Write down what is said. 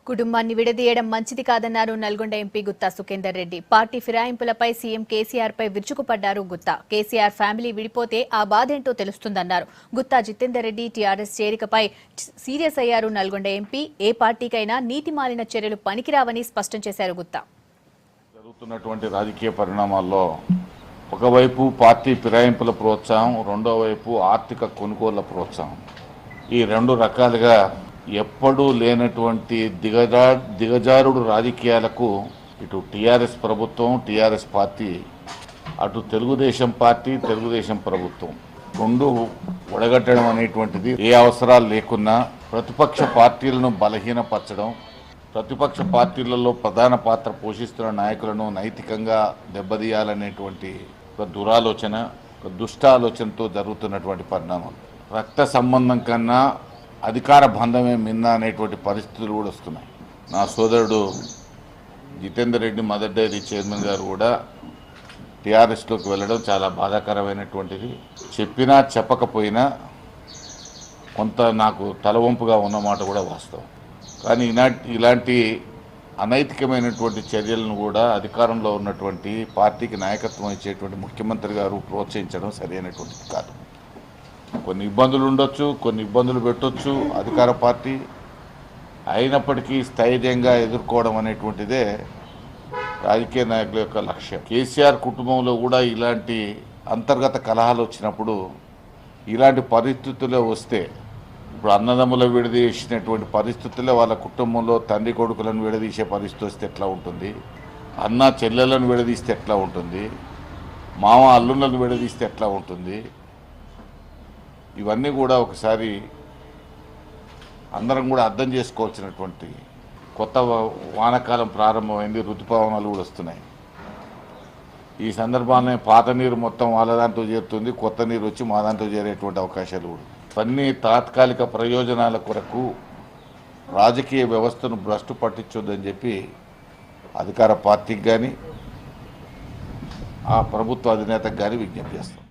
కుటుంబాన్ని విడదీయడం మంచిది కాదన్నారు నల్గొండ ఎంపీ గుత్తా సుఖేందర్ రెడ్డి. పార్టీ ఫిరాయింపులపై సీఎం కేసీఆర్ పై విరుచుకుపడ్డారు గుత్తా. కేసీఆర్ ఫ్యామిలీ విడిపోతే ఆ బాధేంటో తెలుస్తుందన్నారు. గుత్తా జితేందర్ రెడ్డి టీఆర్ఎస్ చేరికపై సీరియస్ అయ్యారు నల్గొండ ఎంపీ. ఏ పార్టీకైనా నీతిమాలిన చర్యలు పనికిరావని స్పష్టం చేశారు గుత్తా. జరుగుతున్నటువంటి రాజకీయ పరిణామాల్లో ఒకవైపు పార్టీ ఫిరాయింపుల ప్రోత్సాహం, రెండో వైపు ఆర్థిక కొనుగోళ్ల ప్రోత్సాహం, ఈ రెండు రకాలుగా ఎప్పుడూ లేనటువంటి దిగజారుడు రాజకీయాలకు ఇటు టీఆర్ఎస్ ప్రభుత్వం, టీఆర్ఎస్ పార్టీ, అటు తెలుగుదేశం పార్టీ, తెలుగుదేశం ప్రభుత్వం రెండు ఒడగట్టడం అనేటువంటిది ఏ అవసరాలు లేకున్నా ప్రతిపక్ష పార్టీలను బలహీనపరచడం, ప్రతిపక్ష పార్టీలలో ప్రధాన పాత్ర పోషిస్తున్న నాయకులను నైతికంగా దెబ్బతీయాలనేటువంటి ఒక దురాలోచన, ఒక దుష్టాలోచనతో జరుగుతున్నటువంటి పరిణామాలు. రక్త సంబంధం కన్నా అధికార బంధమే మిన్న అనేటువంటి పరిస్థితులు కూడా వస్తున్నాయి. నా సోదరుడు Jitender Reddy Mother Dairy chairman గారు కూడా టీఆర్ఎస్లోకి వెళ్ళడం చాలా బాధాకరమైనటువంటిది. చెప్పినా చెప్పకపోయినా కొంత నాకు తలవంపుగా ఉన్నమాట కూడా వాస్తవం. కానీ ఇలాంటి అనైతికమైనటువంటి చర్యలను కూడా అధికారంలో ఉన్నటువంటి పార్టీకి నాయకత్వం ఇచ్చేటువంటి ముఖ్యమంత్రి గారు ప్రోత్సహించడం సరైనటువంటిది కాదు. కొన్ని ఇబ్బందులు ఉండొచ్చు, కొన్ని ఇబ్బందులు పెట్టొచ్చు అధికార పార్టీ, అయినప్పటికీ స్థైర్యంగా ఎదుర్కోవడం అనేటువంటిదే రాజకీయ నాయకుల యొక్క లక్ష్యం. కేసీఆర్ కుటుంబంలో కూడా ఇలాంటి అంతర్గత కలహాలు వచ్చినప్పుడు, ఇలాంటి పరిస్థితుల్లో వస్తే, ఇప్పుడు అన్నదమ్ముల విడదీసినటువంటి పరిస్థితుల్లో వాళ్ళ కుటుంబంలో తండ్రి కొడుకులను విడదీసే పరిస్థితి వస్తే ఎట్లా ఉంటుంది, అన్న చెల్లెలను విడదీస్తే ఎట్లా ఉంటుంది, మామ అల్లుళ్ళను విడదీస్తే ఎట్లా ఉంటుంది, ఇవన్నీ కూడా ఒకసారి అందరం కూడా అర్థం చేసుకోవాల్సినటువంటి. కొత్త వానాకాలం ప్రారంభమైంది, ఋతుపవనాలు కూడా వస్తున్నాయి. ఈ సందర్భాన్ని పాత నీరు మొత్తం వాళ్ళ దాంట్లో చేరుతుంది, కొత్త నీరు వచ్చి మా దాంట్లో చేరేటువంటి అవకాశాలు కూడా. ఇవన్నీ తాత్కాలిక ప్రయోజనాల కొరకు రాజకీయ వ్యవస్థను భ్రష్టు పట్టించొద్దని చెప్పి అధికార పార్టీకి కానీ ఆ ప్రభుత్వ అధినేతకు కానీ విజ్ఞప్తి చేస్తాం.